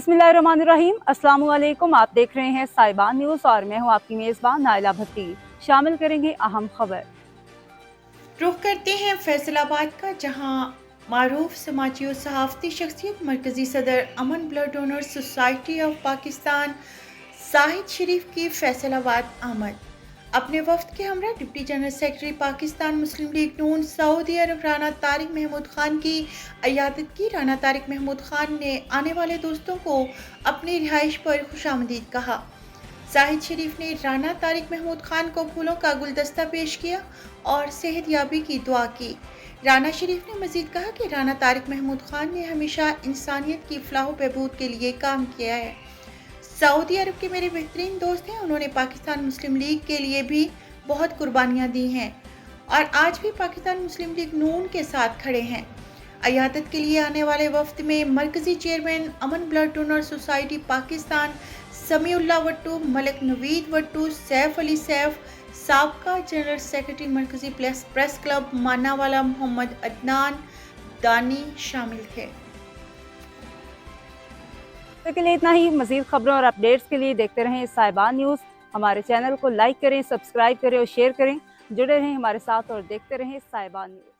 बिस्मिल्लाहिर्रहमानिर्रहीम। अस्सलाम वालेकुम। आप देख रहे हैं साहिबान न्यूज़ और मैं हूं आपकी मेज़बान नाइला भट्टी। शामिल करेंगे अहम खबर। रुख करते हैं फैसलाबाद का, जहां मारूफ समाजी और सहाफ़ती शख्सियत मरकज़ी सदर Aman blood donor society of Pakistan Sahid Sharif की फैसलाबाद आमद। अपने वफ्द के हमरा deputy general secretary Pakistan muslim league Noon Saudi Arab Rana Tariq Mahmood Khan की अयादत की। राना तारिक महमूद खान ने आने वाले दोस्तों को अपनी रिहाइश पर खुशामदीद कहा। साहिद शरीफ ने राना तारिक महमूद खान को फूलों का गुलदस्ता पेश किया और सेहतयाबी की दुआ की। राना शरीफ ने मजीद कहा कि राना तारिक महमूद खान ने हमेशा इंसानियत की फलाह बहबूद के लिए काम किया है। सऊदी अरब के मेरे बेहतरीन दोस्त हैं, उन्होंने पाकिस्तान मुस्लिम लीग के लिए भी बहुत कुर्बानियाँ दी हैं और आज भी पाकिस्तान मुस्लिम लीग नून के साथ खड़े हैं। अयादत के लिए आने वाले वफ्द में मरकज़ी chairman Aman blood donor society Pakistan Samiullah Wattoo, Malik Naveed Wattoo, Saif Ali Saif, साबका जनरल सेक्रेटरी मरकज़ी प्रेस क्लब मानावाला मोहम्मद अदनान दानी शामिल थे। तो के लिए इतना ही। मज़ीद खबरों और अपडेट्स के लिए देखते रहें साहिबान न्यूज़। हमारे चैनल को लाइक करें, सब्सक्राइब करें और शेयर करें। जुड़े रहें हमारे साथ और देखते रहें साहिबान न्यूज़।